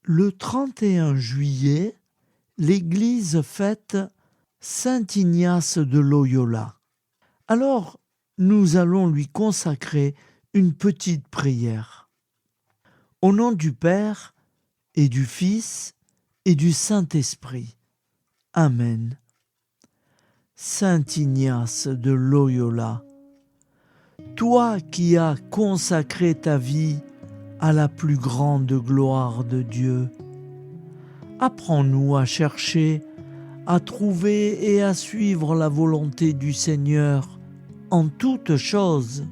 Le 31 juillet, l'Église fête Saint Ignace de Loyola. Alors, nous allons lui consacrer une petite prière. Au nom du Père et du Fils et du Saint-Esprit. Amen. Saint Ignace de Loyola, toi qui as consacré ta vie à la plus grande gloire de Dieu, apprends-nous à chercher, à trouver et à suivre la volonté du Seigneur en toutes choses.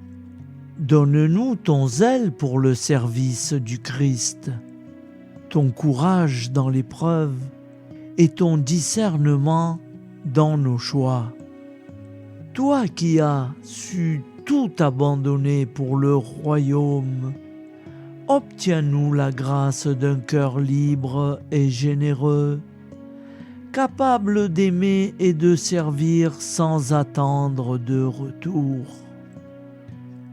Donne-nous ton zèle pour le service du Christ, ton courage dans l'épreuve et ton discernement dans nos choix. Toi qui as su tout abandonner pour le royaume, obtiens-nous la grâce d'un cœur libre et généreux, capable d'aimer et de servir sans attendre de retour.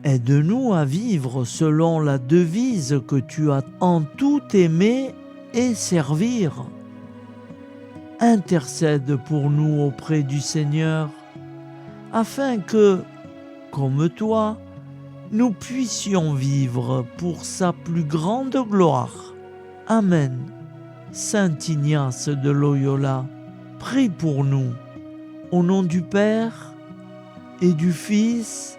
Aide-nous à vivre selon la devise que tu as en tout aimé et servir. Intercède pour nous auprès du Seigneur, afin que, comme toi, nous puissions vivre pour sa plus grande gloire. Amen. Saint Ignace de Loyola, prie pour nous, au nom du Père et du Fils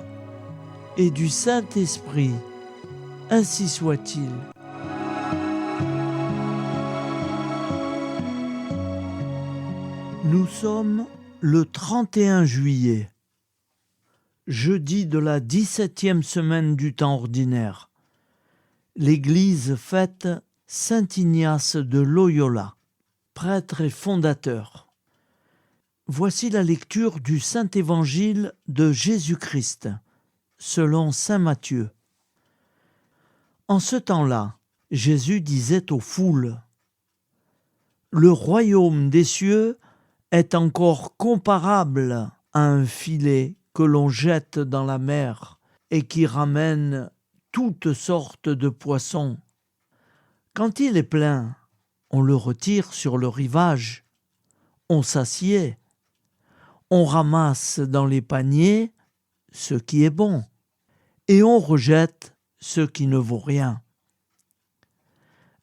et du Saint-Esprit. Ainsi soit-il. Nous sommes le 31 juillet, jeudi de la 17e semaine du temps ordinaire. L'Église fête Saint Ignace de Loyola, prêtre et fondateur. Voici la lecture du Saint-Évangile de Jésus-Christ, selon saint Matthieu. En ce temps-là, Jésus disait aux foules : « Le royaume des cieux est encore comparable à un filet que l'on jette dans la mer et qui ramène toutes sortes de poissons. Quand il est plein, on le retire sur le rivage, on s'assied, on ramasse dans les paniers ce qui est bon et on rejette ce qui ne vaut rien.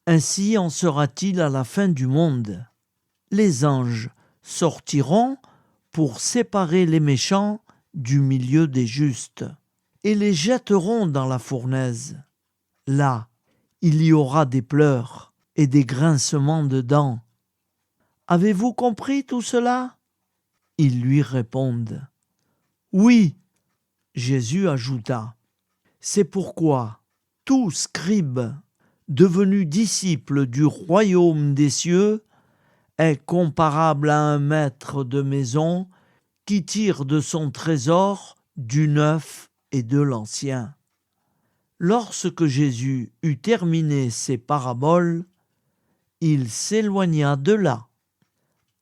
Ainsi en sera-t-il à la fin du monde. Les anges sortiront pour séparer les méchants du milieu des justes et les jetteront dans la fournaise. Là, il y aura des pleurs et des grincements de dents. Avez-vous compris tout cela ? Ils lui répondent : Oui. Jésus ajouta : C'est pourquoi tout scribe devenu disciple du royaume des cieux est comparable à un maître de maison qui tire de son trésor du neuf et de l'ancien. Lorsque Jésus eut terminé ses paraboles, il s'éloigna de là.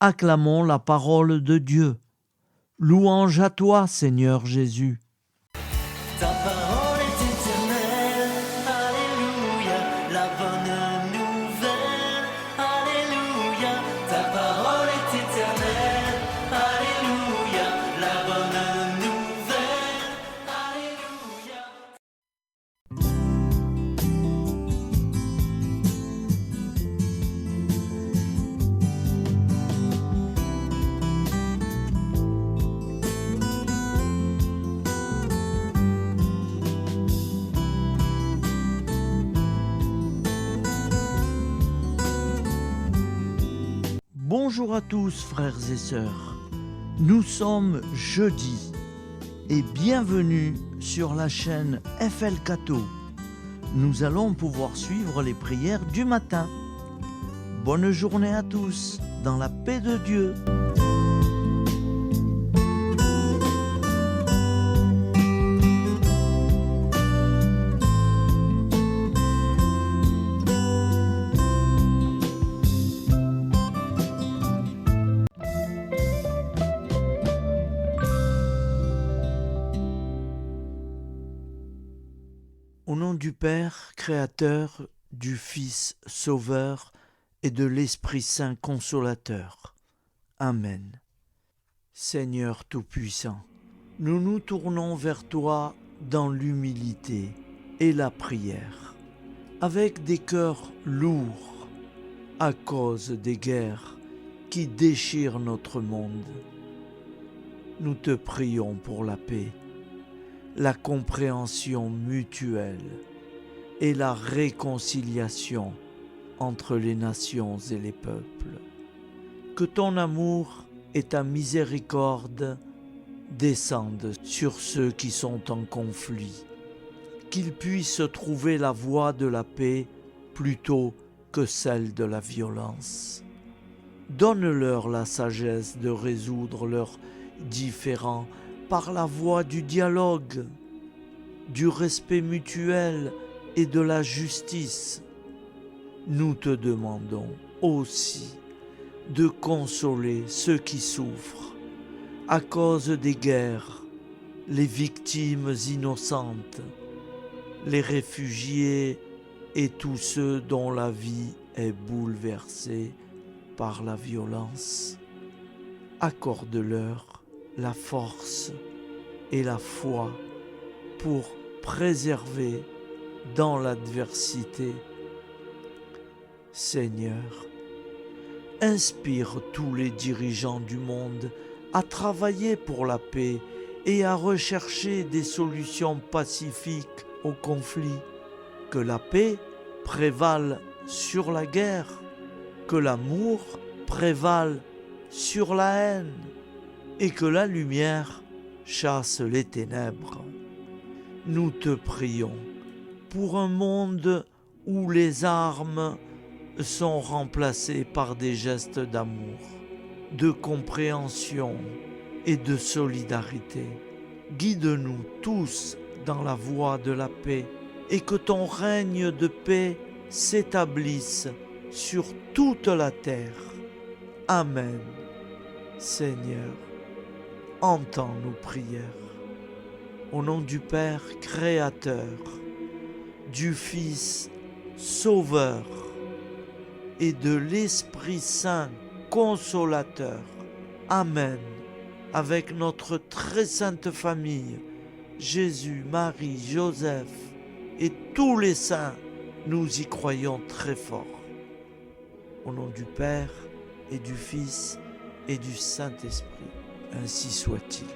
Acclamons la parole de Dieu. Louange à toi, Seigneur Jésus. Ta parole est éternelle, alléluia, la bonne nouvelle, alléluia. Ta parole est éternelle, alléluia, la bonne nouvelle, alléluia. Bonjour à tous, frères et sœurs. Nous sommes jeudi et bienvenue sur la chaîne FL Cato. Nous allons pouvoir suivre les prières du matin. Bonne journée à tous, dans la paix de Dieu. Au nom du Père, Créateur, du Fils, Sauveur et de l'Esprit Saint consolateur. Amen. Seigneur Tout-Puissant, nous nous tournons vers toi dans l'humilité et la prière, avec des cœurs lourds à cause des guerres qui déchirent notre monde. Nous te prions pour la paix, la compréhension mutuelle et la réconciliation entre les nations et les peuples. Que ton amour et ta miséricorde descendent sur ceux qui sont en conflit, qu'ils puissent trouver la voie de la paix plutôt que celle de la violence. Donne-leur la sagesse de résoudre leurs différends par la voie du dialogue, du respect mutuel et de la justice. Nous te demandons aussi de consoler ceux qui souffrent à cause des guerres, les victimes innocentes, les réfugiés et tous ceux dont la vie est bouleversée par la violence. Accorde-leur la force et la foi pour préserver dans l'adversité. Seigneur, inspire tous les dirigeants du monde à travailler pour la paix et à rechercher des solutions pacifiques aux conflits. Que la paix prévale sur la guerre, que l'amour prévale sur la haine et que la lumière chasse les ténèbres. Nous te prions pour un monde où les armes sont remplacées par des gestes d'amour, de compréhension et de solidarité. Guide-nous tous dans la voie de la paix et que ton règne de paix s'établisse sur toute la terre. Amen. Seigneur, entends nos prières. Au nom du Père Créateur, du Fils Sauveur et de l'Esprit Saint Consolateur. Amen. Avec notre très sainte famille, Jésus, Marie, Joseph et tous les saints, nous y croyons très fort. Au nom du Père et du Fils et du Saint-Esprit, ainsi soit-il.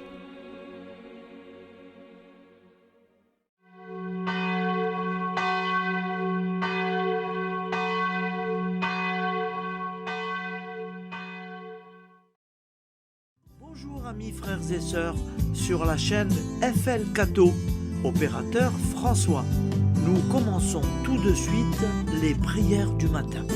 Bonjour amis frères et sœurs sur la chaîne FL Cato, opérateur François. Nous commençons tout de suite les prières du matin.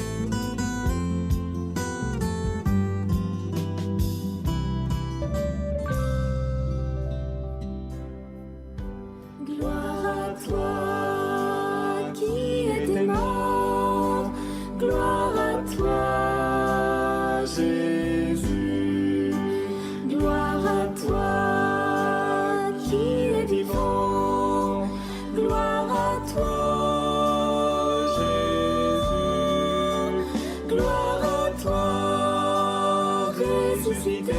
Gloire à toi qui es mort, gloire à toi Jésus, gloire à toi qui es vivant, gloire à toi Jésus, gloire à toi ressuscité,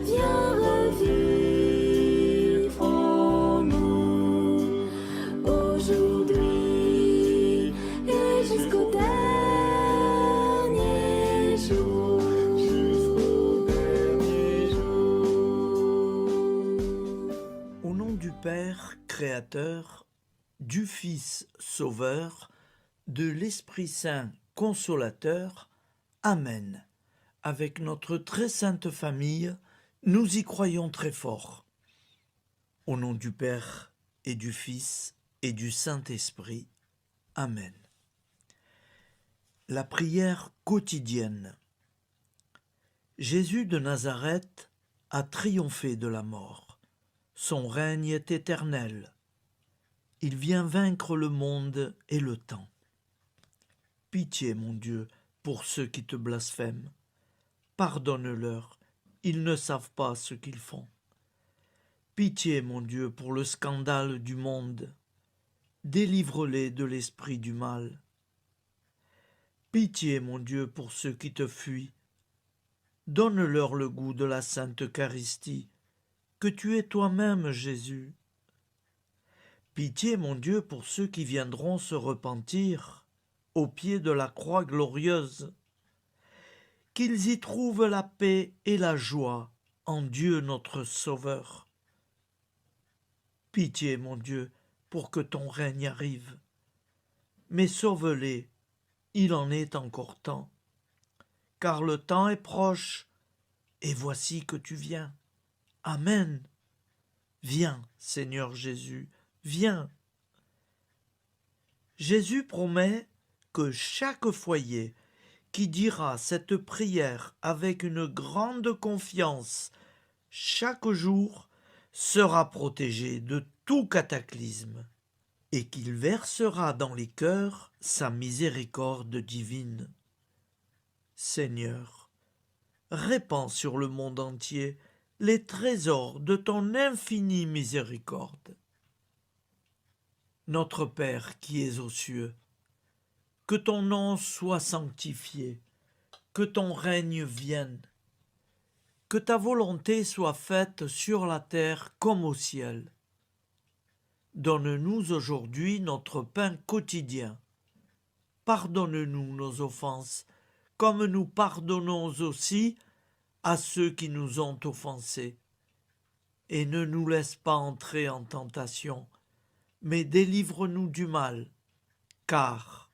viens revivre en nous aujourd'hui et jusqu'au dernier jour, jusqu'au dernier jour. Au nom du Père Créateur, du Fils Sauveur, de l'Esprit Saint Consolateur. Amen. Avec notre très sainte famille, nous y croyons très fort. Au nom du Père et du Fils et du Saint-Esprit. Amen. La prière quotidienne. Jésus de Nazareth a triomphé de la mort. Son règne est éternel. Il vient vaincre le monde et le temps. Pitié, mon Dieu, pour ceux qui te blasphèment. Pardonne-leur, ils ne savent pas ce qu'ils font. Pitié, mon Dieu, pour le scandale du monde. Délivre-les de l'esprit du mal. Pitié, mon Dieu, pour ceux qui te fuient. Donne-leur le goût de la Sainte Eucharistie, que tu es toi-même, Jésus. Pitié, mon Dieu, pour ceux qui viendront se repentir au pied de la croix glorieuse, qu'ils y trouvent la paix et la joie en Dieu notre Sauveur. Pitié, mon Dieu, pour que ton règne arrive. Mais sauve-les, il en est encore temps, car le temps est proche, et voici que tu viens. Amen. Viens, Seigneur Jésus, viens. Jésus promet que chaque foyer qui dira cette prière avec une grande confiance chaque jour sera protégé de tout cataclysme et qu'il versera dans les cœurs sa miséricorde divine. Seigneur, répands sur le monde entier les trésors de ton infinie miséricorde. Notre Père qui es aux cieux, que ton nom soit sanctifié, que ton règne vienne, que ta volonté soit faite sur la terre comme au ciel. Donne-nous aujourd'hui notre pain quotidien. Pardonne-nous nos offenses, comme nous pardonnons aussi à ceux qui nous ont offensés. Et ne nous laisse pas entrer en tentation, mais délivre-nous du mal, car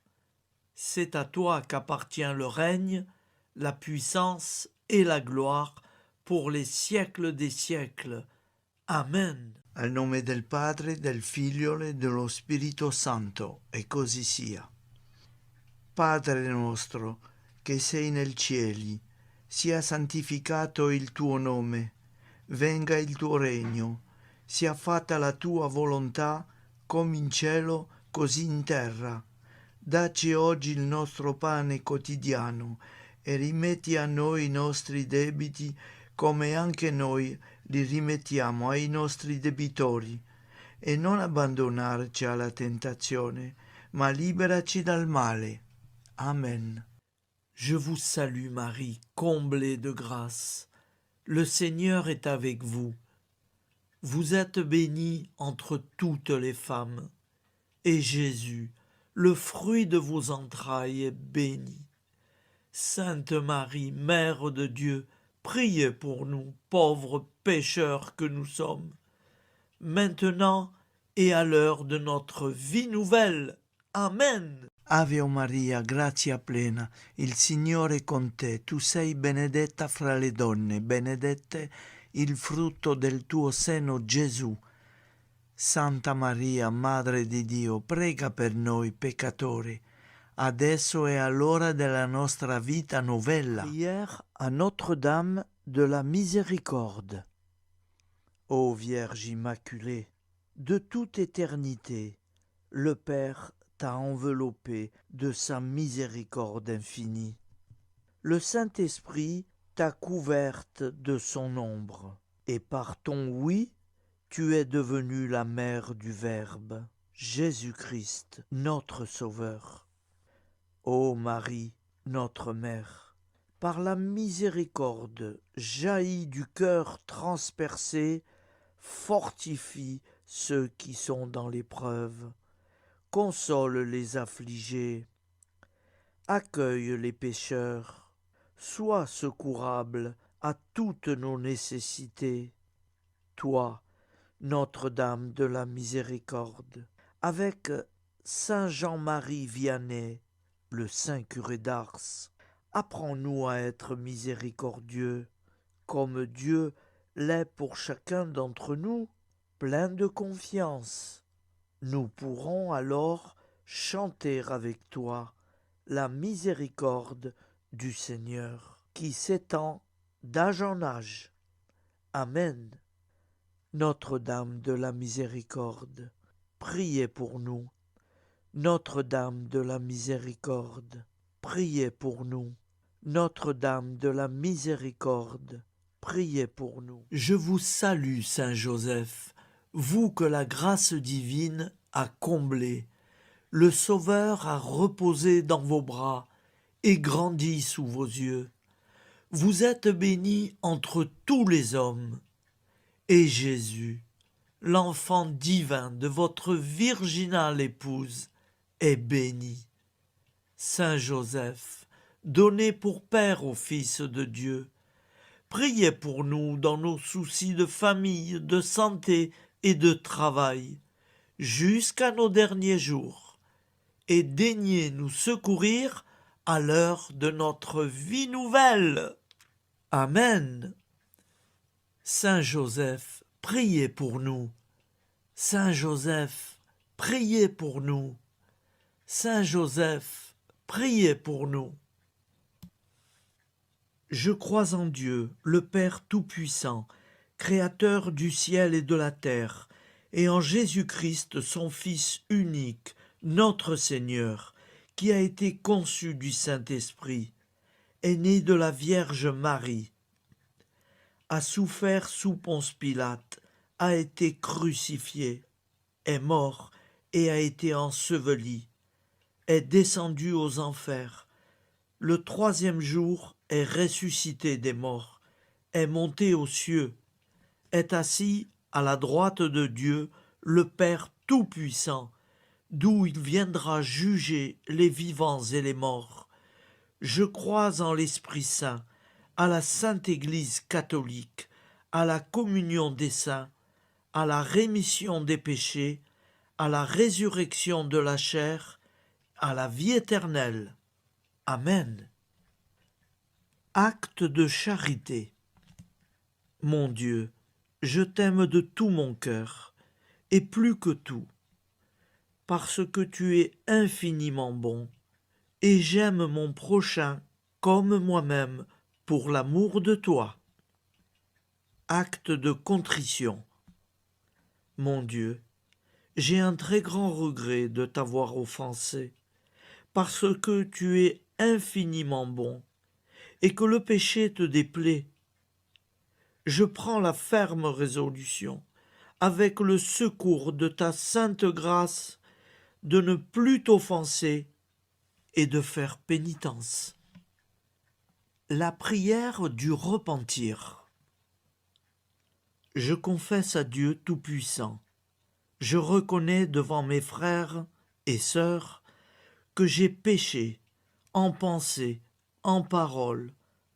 c'est à toi qu'appartient le règne, la puissance et la gloire pour les siècles des siècles. Amen. Al nome del Padre, del Figlio e dello Spirito Santo, e così sia. Padre nostro, che sei nel cieli, sia santificato il tuo nome, venga il tuo regno, sia fatta la tua volontà, come in cielo, così in terra. Dacci oggi il nostro pane quotidiano e rimetti a noi i nostri debiti come anche noi li rimettiamo ai nostri debitori, e non abbandonarci alla tentazione, ma liberaci dal male. Amen. Je vous salue Marie, comblée de grâce. Le Seigneur est avec vous. Vous êtes bénie entre toutes les femmes, et Jésus, le fruit de vos entrailles, est béni. Sainte Marie, Mère de Dieu, priez pour nous, pauvres pécheurs que nous sommes, maintenant et à l'heure de notre vie nouvelle. Amen. Ave Maria, grazia plena, il Signore è con te, tu sei benedetta fra le donne, benedette il frutto del tuo seno, Gesù. Santa Maria, Madre di Dio, prega per noi peccatori, adesso e all'ora della nostra vita novella. Prière à Notre-Dame de la Miséricorde. Ô Vierge Immaculée, de toute éternité, le Père t'a enveloppé de sa miséricorde infinie. Le Saint-Esprit t'a couverte de son ombre, et par ton oui, tu es devenue la mère du Verbe, Jésus-Christ, notre Sauveur. Ô Marie, notre Mère, par la miséricorde jaillie du cœur transpercé, fortifie ceux qui sont dans l'épreuve, console les affligés, accueille les pécheurs, sois secourable à toutes nos nécessités. Toi, Notre-Dame de la Miséricorde, avec Saint Jean-Marie Vianney, le Saint curé d'Ars, apprends-nous à être miséricordieux, comme Dieu l'est pour chacun d'entre nous, plein de confiance. Nous pourrons alors chanter avec toi la miséricorde du Seigneur, qui s'étend d'âge en âge. Amen. Notre-Dame de la Miséricorde, priez pour nous. Notre-Dame de la Miséricorde, priez pour nous. Notre-Dame de la Miséricorde, priez pour nous. Je vous salue, Saint Joseph, vous que la grâce divine a comblé. Le Sauveur a reposé dans vos bras, et grandit sous vos yeux. Vous êtes bénie entre tous les hommes, et Jésus, l'enfant divin de votre virginale épouse, est béni. Saint Joseph, donné pour Père au Fils de Dieu, priez pour nous dans nos soucis de famille, de santé et de travail, jusqu'à nos derniers jours, et daignez nous secourir à l'heure de notre vie nouvelle. Amen. Saint Joseph, priez pour nous. Saint Joseph, priez pour nous. Saint Joseph, priez pour nous. Je crois en Dieu, le Père Tout-Puissant, Créateur du ciel et de la terre, et en Jésus-Christ, son Fils unique, notre Seigneur, qui a été conçu du Saint-Esprit, est né de la Vierge Marie, a souffert sous Ponce Pilate, a été crucifié, est mort et a été enseveli, est descendu aux enfers, le troisième jour est ressuscité des morts, est monté aux cieux, est assis à la droite de Dieu, le Père Tout-Puissant, d'où il viendra juger les vivants et les morts. Je crois en l'Esprit Saint, à la Sainte Église catholique, à la communion des saints, à la rémission des péchés, à la résurrection de la chair, à la vie éternelle. Amen. Acte de charité. Mon Dieu, je t'aime de tout mon cœur, et plus que tout, parce que tu es infiniment bon, et j'aime mon prochain comme moi-même pour l'amour de toi. Acte de contrition. Mon Dieu, j'ai un très grand regret de t'avoir offensé, parce que tu es infiniment bon, et que le péché te déplaît. Je prends la ferme résolution, avec le secours de ta sainte grâce, de ne plus t'offenser et de faire pénitence. La prière du repentir. Je confesse à Dieu Tout-Puissant, je reconnais devant mes frères et sœurs que j'ai péché en pensée, en parole,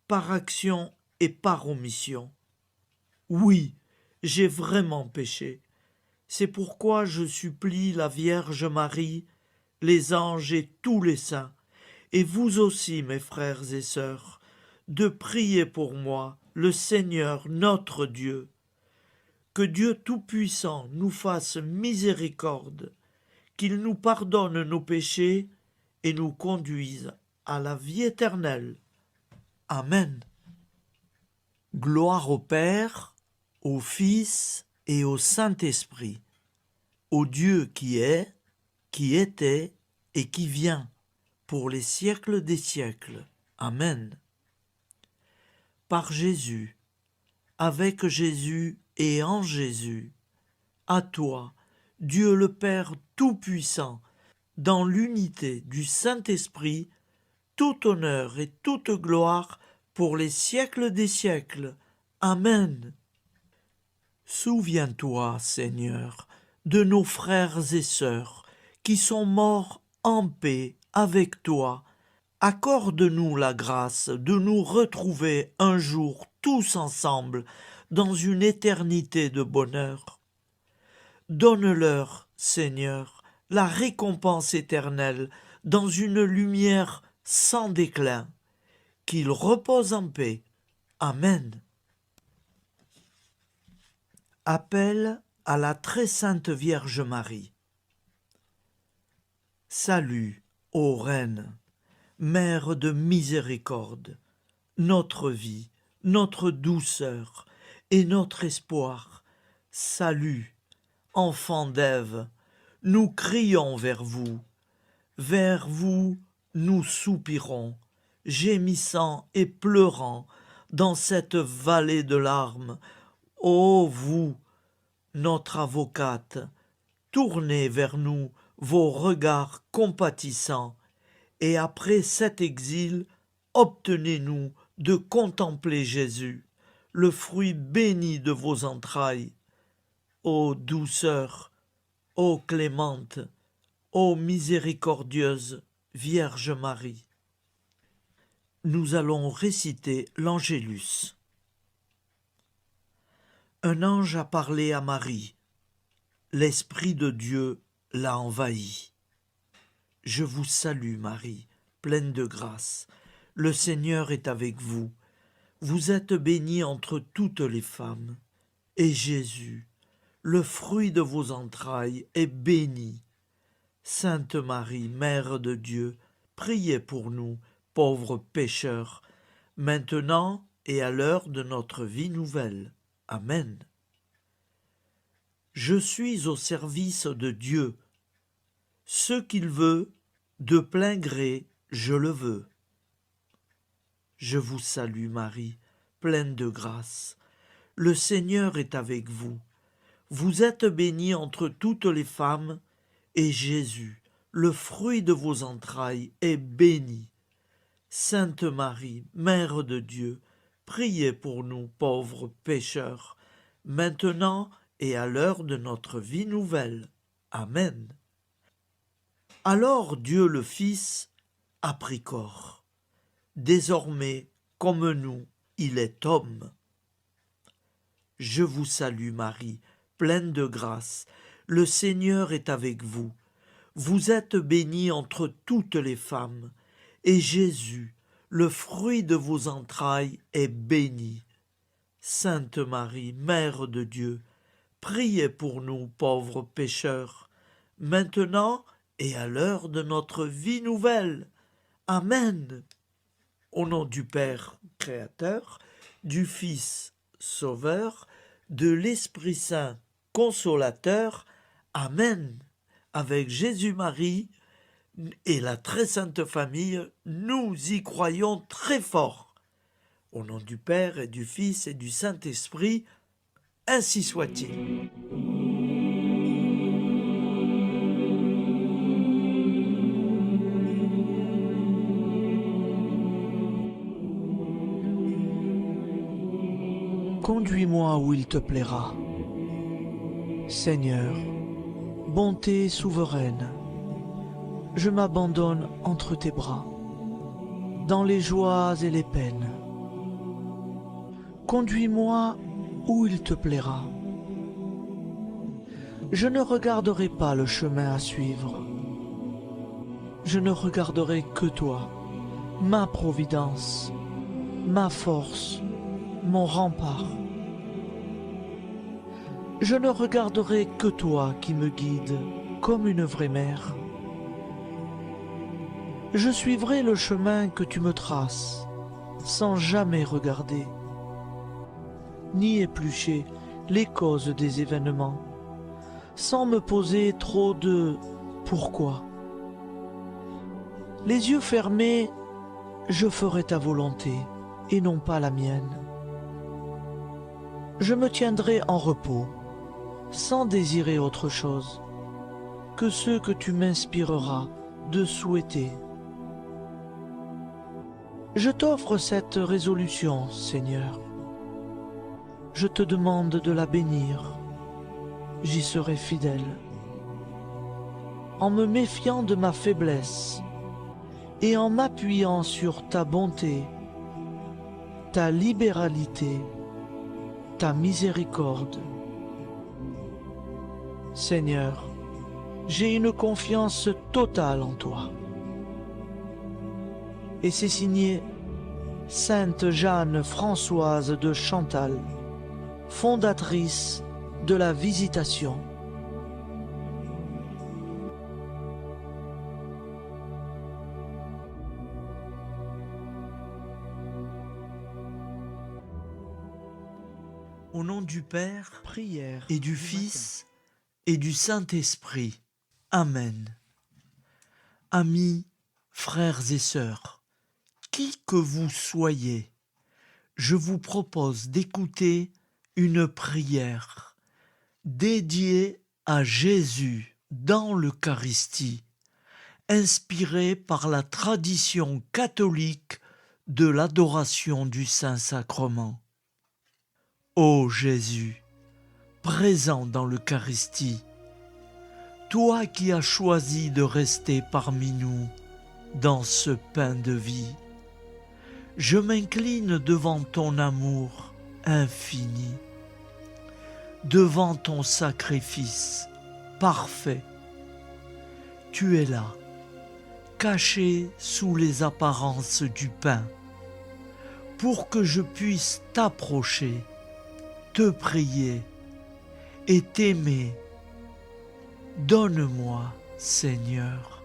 par action et par omission. Oui, j'ai vraiment péché. C'est pourquoi je supplie la Vierge Marie, les anges et tous les saints, et vous aussi, mes frères et sœurs, de prier pour moi, le Seigneur notre Dieu. Que Dieu Tout-Puissant nous fasse miséricorde, qu'il nous pardonne nos péchés et nous conduise à la vie éternelle. Amen. Gloire au Père, au Fils et au Saint-Esprit, au Dieu qui est, qui était et qui vient, pour les siècles des siècles. Amen. Par Jésus, avec Jésus et en Jésus, à toi, Dieu le Père Tout-Puissant, dans l'unité du Saint-Esprit, tout honneur et toute gloire pour les siècles des siècles. Amen. Souviens-toi, Seigneur, de nos frères et sœurs qui sont morts en paix avec toi. Accorde-nous la grâce de nous retrouver un jour tous ensemble dans une éternité de bonheur. Donne-leur, Seigneur, la récompense éternelle dans une lumière sans déclin. Qu'ils reposent en paix. Amen. Appel à la très sainte Vierge Marie. Salut, ô Reine, Mère de miséricorde, notre vie, notre douceur et notre espoir. Salut, enfant d'Ève, nous crions vers vous nous soupirons, gémissant et pleurant dans cette vallée de larmes. Ô vous, notre avocate, tournez vers nous vos regards compatissants et après cet exil, obtenez-nous de contempler Jésus, le fruit béni de vos entrailles. Ô douceur, ô clémente, ô miséricordieuse Vierge Marie. Nous allons réciter l'Angélus. Un ange a parlé à Marie. L'Esprit de Dieu l'a envahie. Je vous salue Marie, pleine de grâce. Le Seigneur est avec vous. Vous êtes bénie entre toutes les femmes. Et Jésus, le fruit de vos entrailles, est béni. Sainte Marie, Mère de Dieu, priez pour nous, pauvres pécheurs, maintenant et à l'heure de notre vie nouvelle. Amen. Je suis au service de Dieu. Ce qu'il veut, de plein gré, je le veux. Je vous salue Marie, pleine de grâce. Le Seigneur est avec vous. Vous êtes bénie entre toutes les femmes, et Jésus, le fruit de vos entrailles, est béni. Sainte Marie, Mère de Dieu, priez pour nous pauvres pécheurs, maintenant et à l'heure de notre vie nouvelle. Amen. Alors Dieu le Fils a pris corps. Désormais, comme nous, il est homme. Je vous salue Marie, pleine de grâce. Le Seigneur est avec vous. Vous êtes bénie entre toutes les femmes, et Jésus, le fruit de vos entrailles, est béni. Sainte Marie, Mère de Dieu, priez pour nous pauvres pécheurs, maintenant et à l'heure de notre vie nouvelle. Amen. Au nom du Père Créateur, du Fils Sauveur, de l'Esprit Saint Consolateur. Amen. Avec Jésus-Marie et la très sainte famille, nous y croyons très fort. Au nom du Père et du Fils et du Saint-Esprit, ainsi soit-il. Conduis-moi où il te plaira. Seigneur, bonté souveraine, je m'abandonne entre tes bras, dans les joies et les peines. Conduis-moi où il te plaira. Je ne regarderai pas le chemin à suivre. Je ne regarderai que toi, ma providence, ma force, mon rempart. Je ne regarderai que toi qui me guides comme une vraie mère. Je suivrai le chemin que tu me traces, sans jamais regarder, ni éplucher les causes des événements, sans me poser trop de « pourquoi ». Les yeux fermés, je ferai ta volonté et non pas la mienne. Je me tiendrai en repos, sans désirer autre chose que ce que tu m'inspireras de souhaiter. Je t'offre cette résolution, Seigneur. Je te demande de la bénir. J'y serai fidèle. En me méfiant de ma faiblesse et en m'appuyant sur ta bonté, ta libéralité, ta miséricorde. Seigneur, j'ai une confiance totale en toi. Et c'est signé Sainte Jeanne Françoise de Chantal, fondatrice de la Visitation. Au nom du Père, prière, et du Fils, et du Saint-Esprit. Amen. Amis, frères et sœurs, qui que vous soyez, je vous propose d'écouter une prière dédiée à Jésus dans l'Eucharistie, inspiré par la tradition catholique de l'adoration du Saint-Sacrement. Ô Jésus, présent dans l'Eucharistie, toi qui as choisi de rester parmi nous dans ce pain de vie, je m'incline devant ton amour infini, devant ton sacrifice parfait. Tu es là, caché sous les apparences du pain, pour que je puisse t'approcher, te prier et t'aimer. Donne-moi, Seigneur,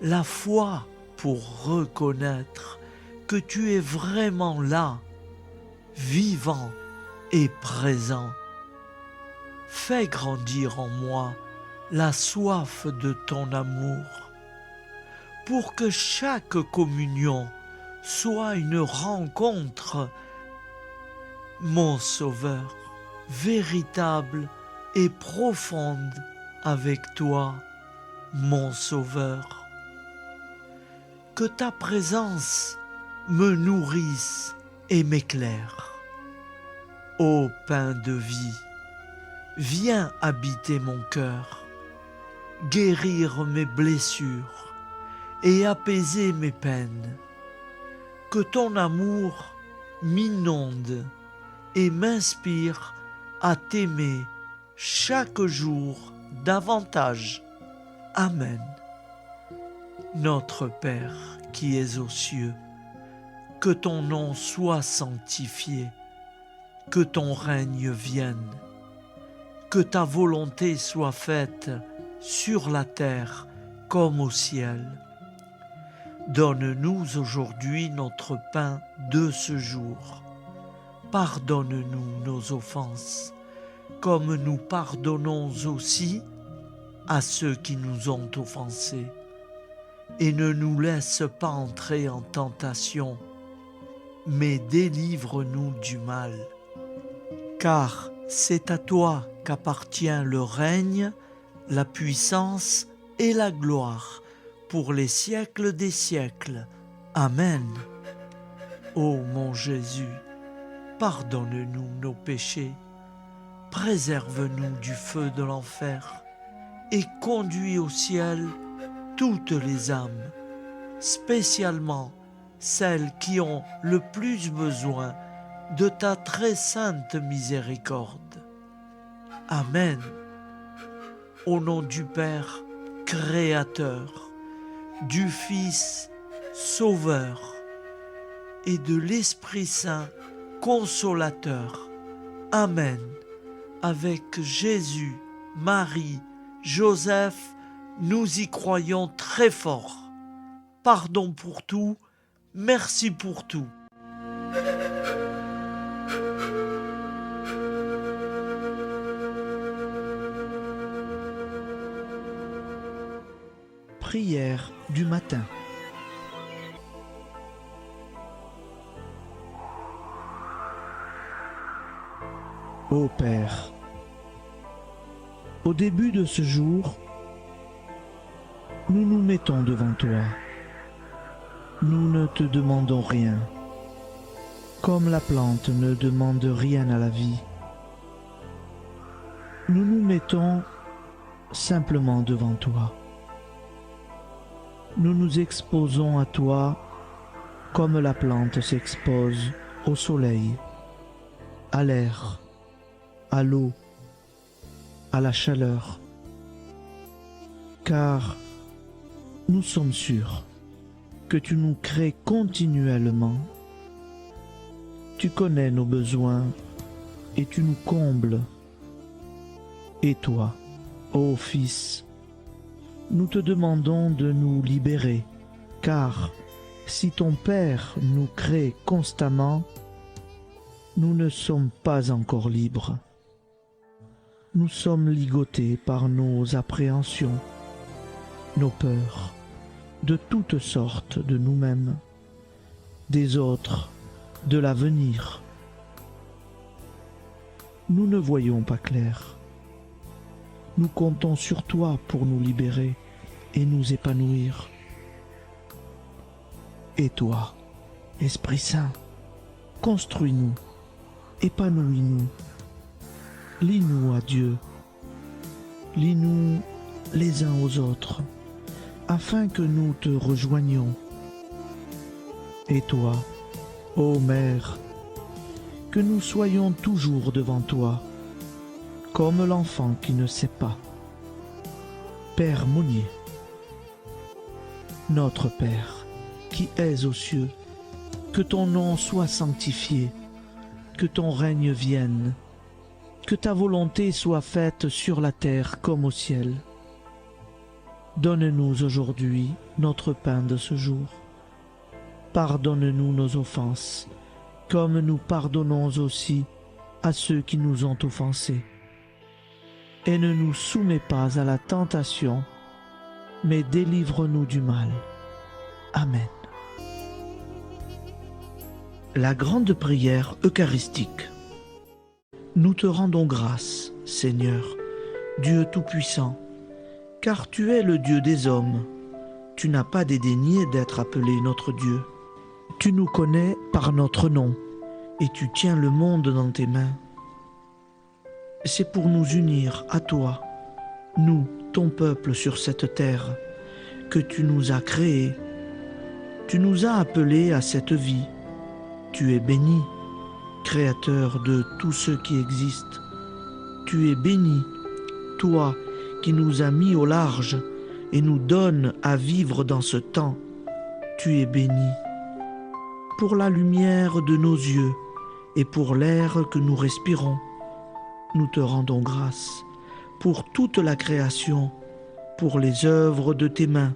la foi pour reconnaître que tu es vraiment là, vivant et présent. Fais grandir en moi la soif de ton amour, pour que chaque communion soit une rencontre, mon Sauveur, véritable et profonde avec toi, mon Sauveur. Que ta présence me nourrisse et m'éclaire. Ô pain de vie, viens habiter mon cœur, guérir mes blessures et apaiser mes peines. Que ton amour m'inonde et m'inspire à t'aimer chaque jour davantage. Amen. Notre Père qui es aux cieux, que ton nom soit sanctifié, que ton règne vienne, que ta volonté soit faite sur la terre comme au ciel. Donne-nous aujourd'hui notre pain de ce jour. Pardonne-nous nos offenses, comme nous pardonnons aussi à ceux qui nous ont offensés. Et ne nous laisse pas entrer en tentation, mais délivre-nous du mal. Car c'est à toi qu'appartient le règne, la puissance et la gloire pour les siècles des siècles. Amen. Ô mon Jésus, pardonne-nous nos péchés, préserve-nous du feu de l'enfer et conduis au ciel toutes les âmes, spécialement celles qui ont le plus besoin de ta très sainte miséricorde. Amen. Au nom du Père Créateur, du Fils Sauveur et de l'Esprit Saint Consolateur. Amen. Avec Jésus, Marie, Joseph, nous y croyons très fort. Pardon pour tout, merci pour tout. Prière du matin. Ô Père, au début de ce jour, nous nous mettons devant toi. Nous ne te demandons rien, comme la plante ne demande rien à la vie. Nous nous mettons simplement devant toi. Nous nous exposons à toi comme la plante s'expose au soleil, à l'air, à l'eau, à la chaleur, car nous sommes sûrs que tu nous crées continuellement. Tu connais nos besoins et tu nous combles. Et toi, ô Fils, nous te demandons de nous libérer, car si ton Père nous crée constamment, nous ne sommes pas encore libres. Nous sommes ligotés par nos appréhensions, nos peurs, de toutes sortes de nous-mêmes, des autres, de l'avenir. Nous ne voyons pas clair. Nous comptons sur toi pour nous libérer, et nous épanouir. Et toi, Esprit Saint, construis-nous, épanouis-nous, lie-nous à Dieu, lie-nous les uns aux autres, afin que nous te rejoignions. Et toi, ô Mère, que nous soyons toujours devant toi, comme l'enfant qui ne sait pas. Père Monnier, notre Père, qui es aux cieux, que ton nom soit sanctifié, que ton règne vienne, que ta volonté soit faite sur la terre comme au ciel. Donne-nous aujourd'hui notre pain de ce jour. Pardonne-nous nos offenses, comme nous pardonnons aussi à ceux qui nous ont offensés. Et ne nous soumets pas à la tentation, mais délivre-nous du mal. Amen. La grande prière eucharistique. Nous te rendons grâce, Seigneur, Dieu Tout-Puissant, car tu es le Dieu des hommes. Tu n'as pas dédaigné d'être appelé notre Dieu. Tu nous connais par notre nom, et tu tiens le monde dans tes mains. C'est pour nous unir à toi, nous, ton peuple sur cette terre, que tu nous as créés. Tu nous as appelés à cette vie. Tu es béni, Créateur de tout ce qui existe. Tu es béni, toi qui nous as mis au large et nous donnes à vivre dans ce temps. Tu es béni. Pour la lumière de nos yeux et pour l'air que nous respirons, nous te rendons grâce. Pour toute la création, pour les œuvres de tes mains,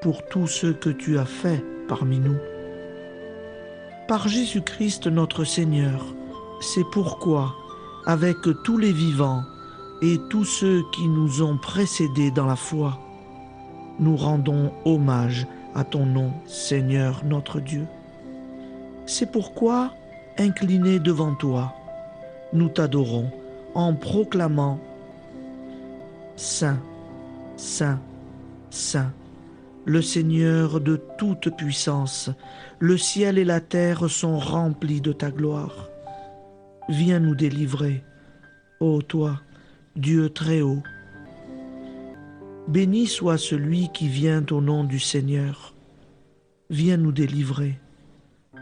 pour tout ce que tu as fait parmi nous. Par Jésus-Christ notre Seigneur, c'est pourquoi, avec tous les vivants et tous ceux qui nous ont précédés dans la foi, nous rendons hommage à ton nom, Seigneur notre Dieu. C'est pourquoi, inclinés devant toi, nous t'adorons en proclamant « Saint, Saint, Saint ». Le Seigneur de toute puissance, le ciel et la terre sont remplis de ta gloire. Viens nous délivrer, ô toi, Dieu très haut. Béni soit celui qui vient au nom du Seigneur. Viens nous délivrer,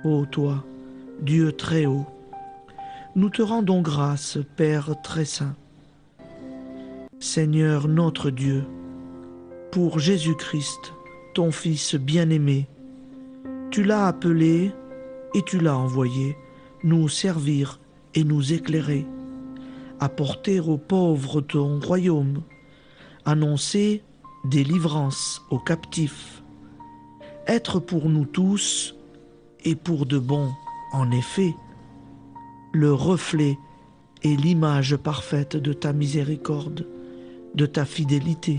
ô toi, Dieu très haut. Nous te rendons grâce, Père très saint. Seigneur notre Dieu, pour Jésus-Christ, ton Fils bien-aimé, tu l'as appelé et tu l'as envoyé nous servir et nous éclairer, apporter aux pauvres ton royaume, annoncer délivrance aux captifs, être pour nous tous et pour de bon, en effet, le reflet et l'image parfaite de ta miséricorde, de ta fidélité.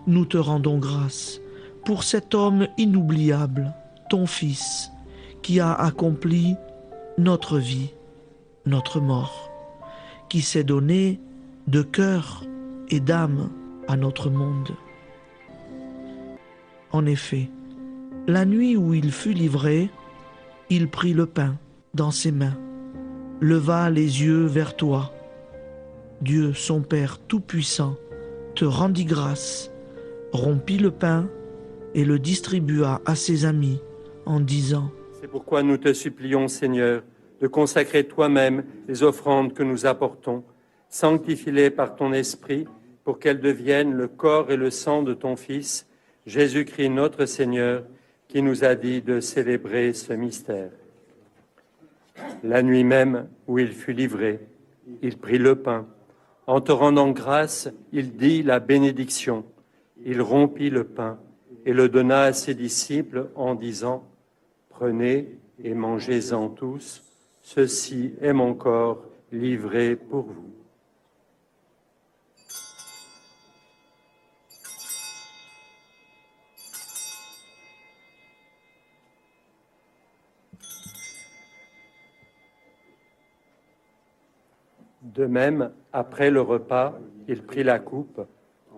Nous te rendons grâce pour cet homme inoubliable, ton Fils, qui a accompli notre vie, notre mort, qui s'est donné de cœur et d'âme à notre monde. En effet, la nuit où il fut livré, il prit le pain dans ses mains, leva les yeux vers toi. Dieu, son Père Tout-Puissant, te rendit grâce, rompit le pain et le distribua à ses amis en disant « C'est pourquoi nous te supplions, Seigneur, de consacrer toi-même les offrandes que nous apportons. Sanctifie-les par ton Esprit pour qu'elles deviennent le corps et le sang de ton Fils, Jésus-Christ notre Seigneur, qui nous a dit de célébrer ce mystère. La nuit même où il fut livré, il prit le pain. En te rendant grâce, il dit la bénédiction. Il rompit le pain et le donna à ses disciples en disant « Prenez et mangez-en tous, ceci est mon corps livré pour vous. » De même, après le repas, il prit la coupe.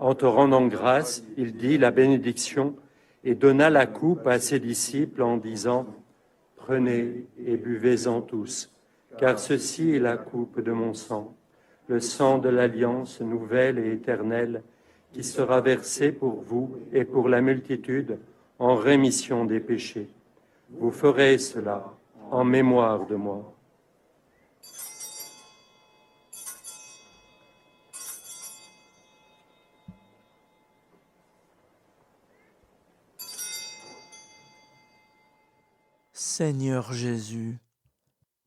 En te rendant grâce, il dit la bénédiction et donna la coupe à ses disciples en disant « Prenez et buvez-en tous, car ceci est la coupe de mon sang, le sang de l'alliance nouvelle et éternelle, qui sera versé pour vous et pour la multitude en rémission des péchés. Vous ferez cela en mémoire de moi. » Seigneur Jésus,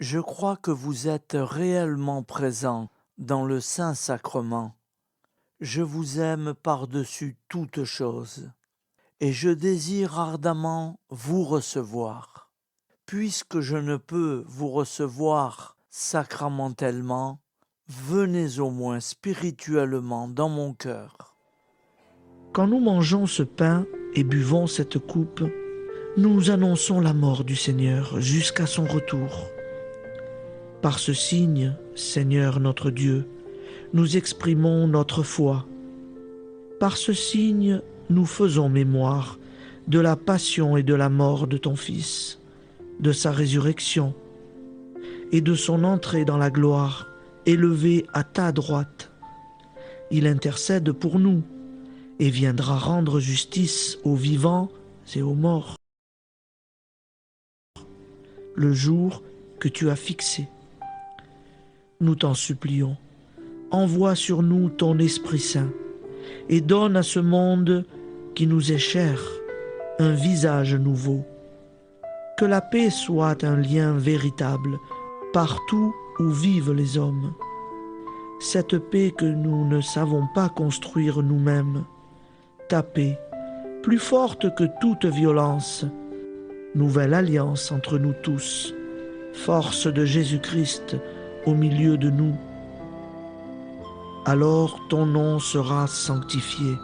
je crois que vous êtes réellement présent dans le Saint-Sacrement. Je vous aime par-dessus toute chose et je désire ardemment vous recevoir. Puisque je ne peux vous recevoir sacramentellement, venez au moins spirituellement dans mon cœur. Quand nous mangeons ce pain et buvons cette coupe, nous annonçons la mort du Seigneur jusqu'à son retour. Par ce signe, Seigneur notre Dieu, nous exprimons notre foi. Par ce signe, nous faisons mémoire de la passion et de la mort de ton Fils, de sa résurrection et de son entrée dans la gloire, élevé à ta droite. Il intercède pour nous et viendra rendre justice aux vivants et aux morts. Le jour que tu as fixé. Nous t'en supplions, envoie sur nous ton Esprit Saint et donne à ce monde qui nous est cher un visage nouveau. Que la paix soit un lien véritable partout où vivent les hommes. Cette paix que nous ne savons pas construire nous-mêmes. Ta paix, plus forte que toute violence. Nouvelle alliance entre nous tous, force de Jésus-Christ au milieu de nous. Alors ton nom sera sanctifié,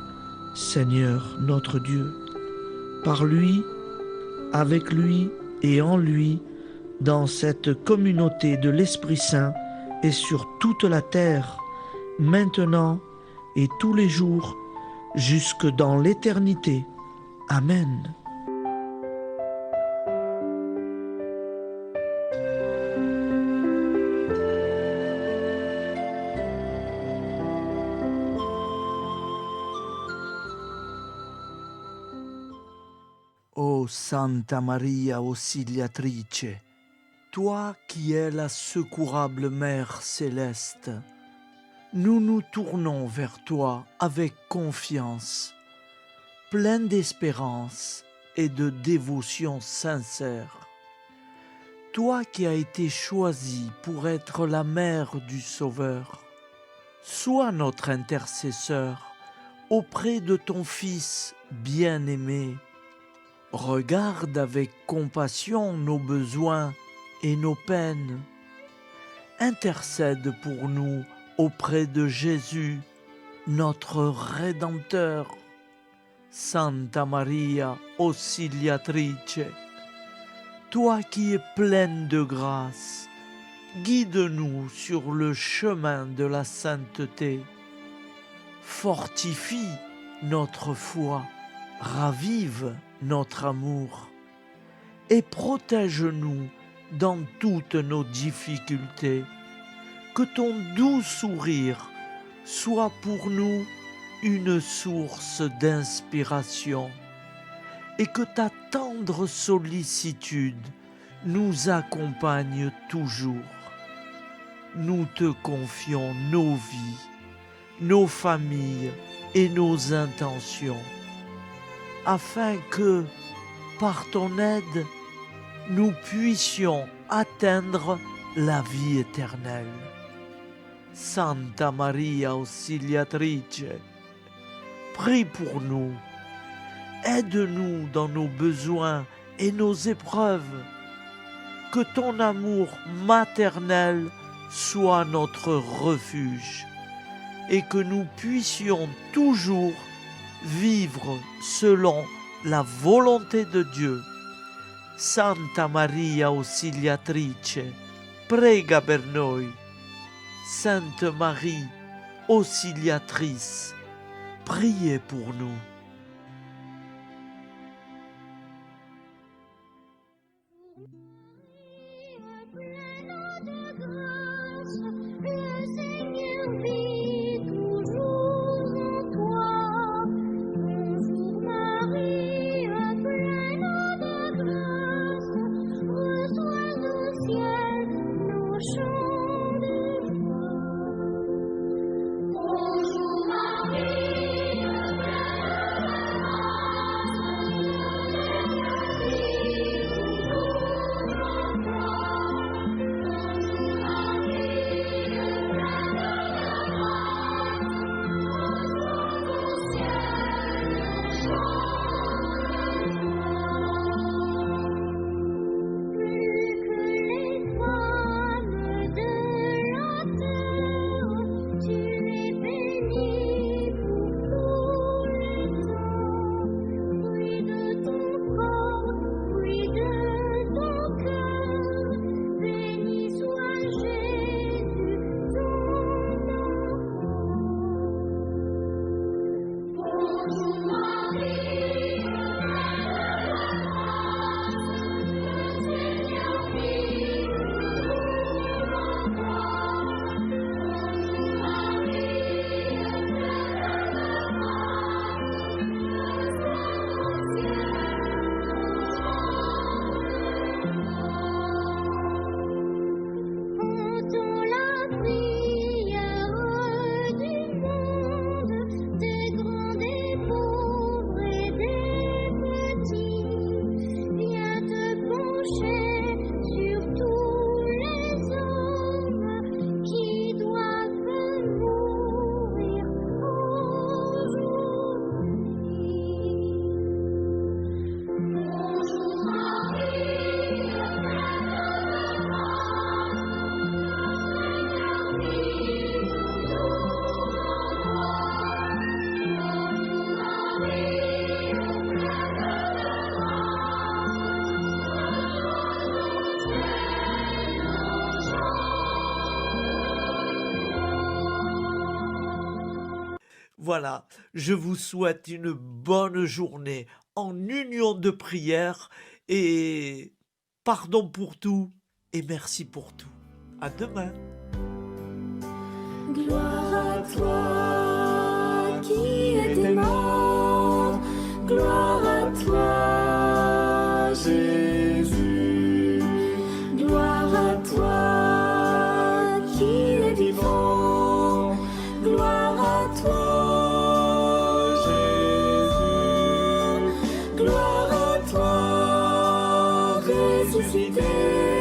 Seigneur notre Dieu. Par lui, avec lui et en lui, dans cette communauté de l'Esprit Saint et sur toute la terre, maintenant et tous les jours, jusque dans l'éternité. Amen. Ô Santa Maria Auxiliatrice, toi qui es la secourable Mère céleste, nous nous tournons vers toi avec confiance, plein d'espérance et de dévotion sincère. Toi qui as été choisie pour être la mère du Sauveur, sois notre intercesseur auprès de ton Fils bien-aimé. Regarde avec compassion nos besoins et nos peines. Intercède pour nous auprès de Jésus, notre Rédempteur. Santa Maria Auxiliatrice, toi qui es pleine de grâce, guide-nous sur le chemin de la sainteté. Fortifie notre foi, ravive notre amour et protège-nous dans toutes nos difficultés. Que ton doux sourire soit pour nous une source d'inspiration et que ta tendre sollicitude nous accompagne toujours. Nous te confions nos vies, nos familles et nos intentions, afin que, par ton aide, nous puissions atteindre la vie éternelle. Santa Maria Auxiliatrice, prie pour nous, aide-nous dans nos besoins et nos épreuves, que ton amour maternel soit notre refuge et que nous puissions toujours vivre selon la volonté de Dieu. Santa Maria Auxiliatrice, prega per noi. Sainte Marie, Auxiliatrice, priez pour nous. Le Seigneur vit toujours en toi. Bonjour Marie, pleine de grâce, reçois au ciel nos chants de joie. Bonjour Marie, pleine de grâce, le Seigneur vit toujours en toi. Bonjour Plus que les femmes de la terre, tu es bénie pour tous les temps. Fruit de ton corps, fruit de ton cœur, béni soit Jésus, ton enfant. Bonjour Marie, pleine de grâce, le Seigneur vit toujours en toi. Bonjour Marie, pleine de grâce, reçois au ciel nos chants de joie. Entends la prière du monde, des grands, des pauvres et des petits. Viens te pencher sur tous les hommes qui doivent mourir aujourd'hui. Bonjour Marie, pleine de grâce, le Seigneur vit toujours en toi. Bonjour Marie, pleine de grâce, reçois au ciel nos chants. Voilà, je vous souhaite une bonne journée en union de prière et pardon pour tout et merci pour tout. À demain. Gloire à toi qui es aimant, gloire à toi Jésus, gloire à toi qui es vivant, gloire à toi Jésus, gloire à toi ressuscité.